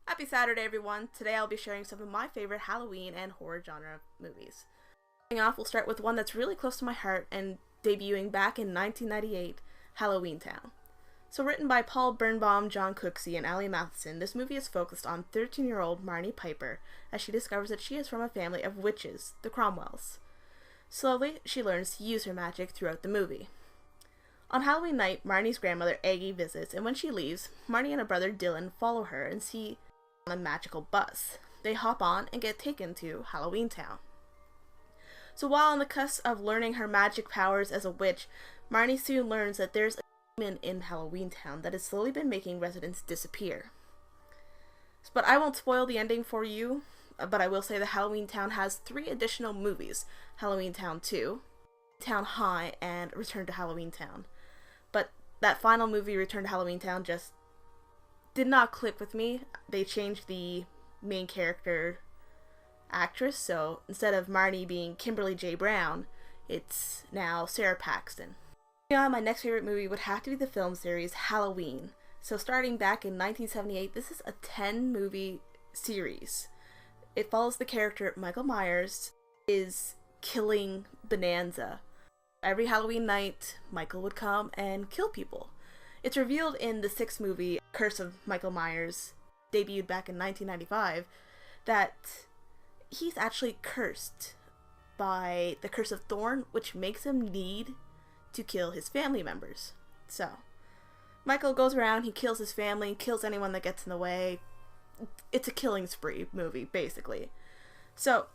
Happy Saturday, everyone! Today I'll be sharing some of my favorite Halloween and horror genre movies. Starting off, we'll start with one that's really close to my heart and debuting back in 1998, Halloween Town. So written by Paul Birnbaum, John Cooksey, and Ali Matheson, this movie is focused on 13-year-old Marnie Piper as she discovers that she is from a family of witches, the Cromwells. Slowly, she learns to use her magic throughout the movie. On Halloween night, Marnie's grandmother Aggie visits, and when she leaves, Marnie and her brother Dylan follow her and see on a magical bus. They hop on and get taken to Halloween Town. So while on the cusp of learning her magic powers as a witch, Marnie soon learns that there's a demon in Halloween Town that has slowly been making residents disappear. But I won't spoil the ending for you, but I will say that Halloween Town has 3 additional movies: Halloween Town 2, Town High, and Return to Halloween Town. But that final movie, Return to Halloween Town, just did not click with me. They changed the main character actress, so instead of Marnie being Kimberly J. Brown, it's now Sarah Paxton. My next favorite movie would have to be the film series Halloween. So starting back in 1978, this is a 10-movie series. It follows the character Michael Myers is killing Bonanza. Every Halloween night, Michael would come and kill people. It's revealed in the 6th movie, Curse of Michael Myers, debuted back in 1995, that he's actually cursed by the Curse of Thorn, which makes him need to kill his family members. So, Michael goes around, he kills his family, kills anyone that gets in the way. It's a killing spree movie, basically. So,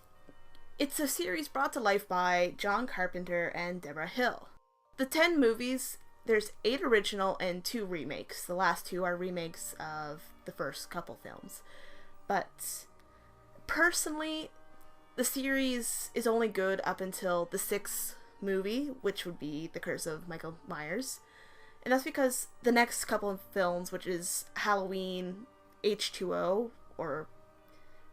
it's a series brought to life by John Carpenter and Deborah Hill. The 10 movies, there's 8 original and 2 remakes. The last 2 are remakes of the first couple films. But personally, the series is only good up until the 6th movie, which would be The Curse of Michael Myers. And that's because the next couple of films, which is Halloween H2O or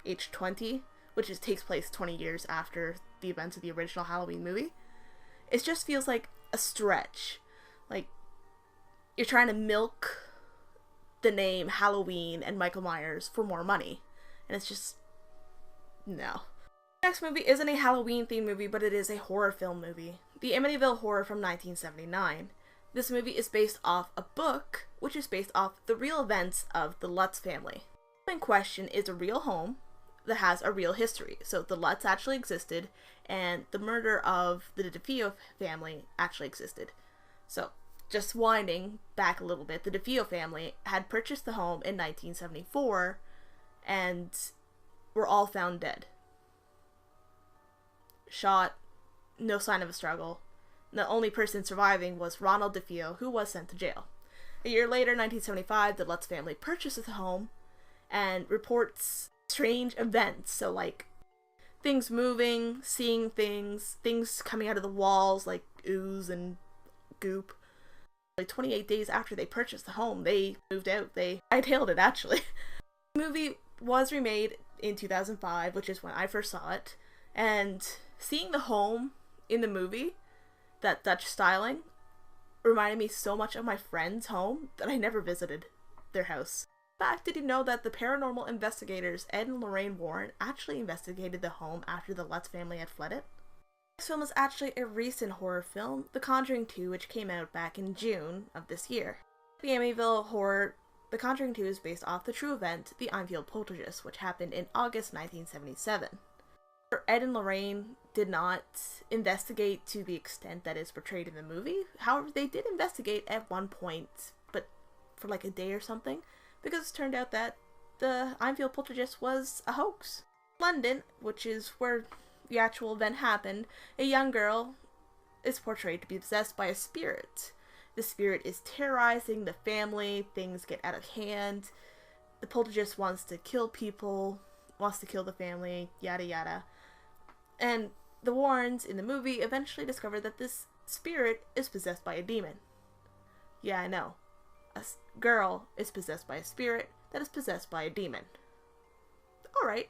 H20, which takes place 20 years after the events of the original Halloween movie, it just feels like a stretch. Like, you're trying to milk the name Halloween and Michael Myers for more money. And it's just, no. The next movie isn't a Halloween-themed movie, but it is a horror film movie. The Amityville Horror from 1979. This movie is based off a book, which is based off the real events of the Lutz family. The home in question is a real home that has a real history. So the Lutz actually existed, and the murder of the DeFeo family actually existed. So, just winding back a little bit, the DeFeo family had purchased the home in 1974 and were all found dead. Shot, no sign of a struggle. The only person surviving was Ronald DeFeo, who was sent to jail. A year later, 1975, the Lutz family purchases the home and reports strange events. So, like, things moving, seeing things coming out of the walls, like ooze and goop. Like 28 days after they purchased the home, they moved out. I hightailed it, actually. The movie was remade in 2005, which is when I first saw it, and seeing the home in the movie, that Dutch styling, reminded me so much of my friend's home that I never visited their house. In fact, did you know that the paranormal investigators Ed and Lorraine Warren actually investigated the home after the Lutz family had fled it? This film is actually a recent horror film, The Conjuring 2, which came out back in June of this year. The Amityville Horror, The Conjuring 2 is based off the true event, the Enfield Poltergeist, which happened in August 1977. Ed and Lorraine did not investigate to the extent that is portrayed in the movie. However, they did investigate at one point, but for like a day or something, because it turned out that the Enfield Poltergeist was a hoax. London, which is where the actual event happened, a young girl is portrayed to be possessed by a spirit. The spirit is terrorizing the family, things get out of hand, the poltergeist wants to kill people, wants to kill the family, yada yada. And the Warrens in the movie eventually discover that this spirit is possessed by a demon. Yeah, I know. A girl is possessed by a spirit that is possessed by a demon. Alright.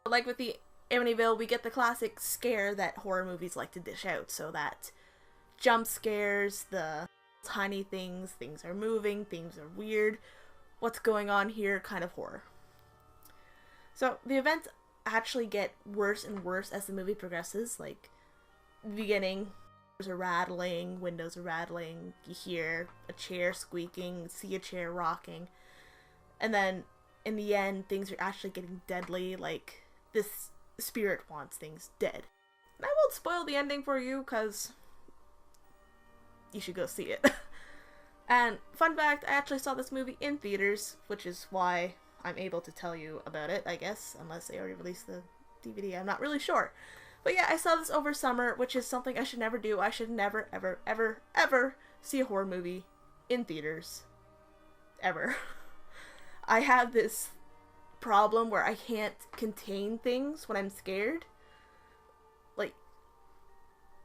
Like with the Amityville, we get the classic scare that horror movies like to dish out, so that jump scares, the tiny things are moving, things are weird, what's going on here kind of horror. So the events actually get worse and worse as the movie progresses. Like, the beginning, doors are rattling, windows are rattling, you hear a chair squeaking, see a chair rocking, and then in the end, things are actually getting deadly. Like, this spirit wants things dead. And I won't spoil the ending for you, because you should go see it. And fun fact, I actually saw this movie in theaters, which is why I'm able to tell you about it, I guess, unless they already released the DVD, I'm not really sure. But yeah, I saw this over summer, which is something I should never do. I should never, ever, ever, ever see a horror movie in theaters. Ever. I have this problem where I can't contain things when I'm scared. Like,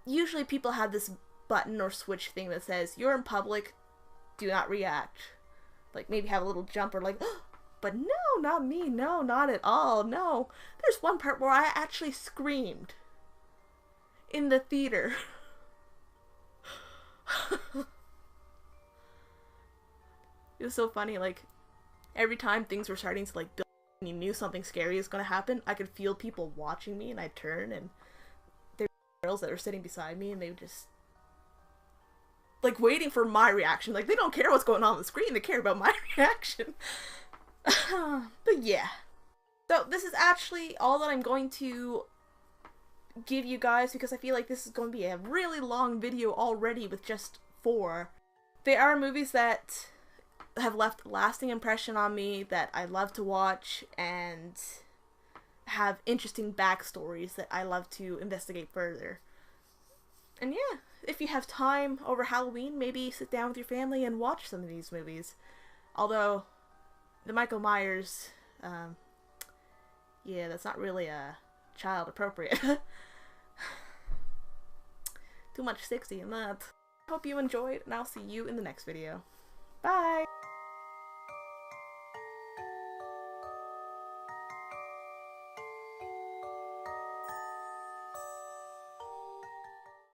usually people have this button or switch thing that says, you're in public, do not react. Like, maybe have a little jump or like, but no, not me, no, not at all, no. There's one part where I actually screamed. In the theater. It was so funny, like, every time things were starting to, like, build and you knew something scary was gonna happen, I could feel people watching me, and I'd turn, and there were girls that were sitting beside me, and they would just, like, waiting for my reaction. Like, they don't care what's going on the screen, they care about my reaction. But yeah. So, this is actually all that I'm going to give you guys, because I feel like this is going to be a really long video already with just 4. They are movies that have left a lasting impression on me, that I love to watch, and have interesting backstories that I love to investigate further. And yeah, if you have time over Halloween, maybe sit down with your family and watch some of these movies. Although, the Michael Myers, yeah, that's not really child appropriate. Too much 60 in that. Hope you enjoyed, and I'll see you in the next video. Bye!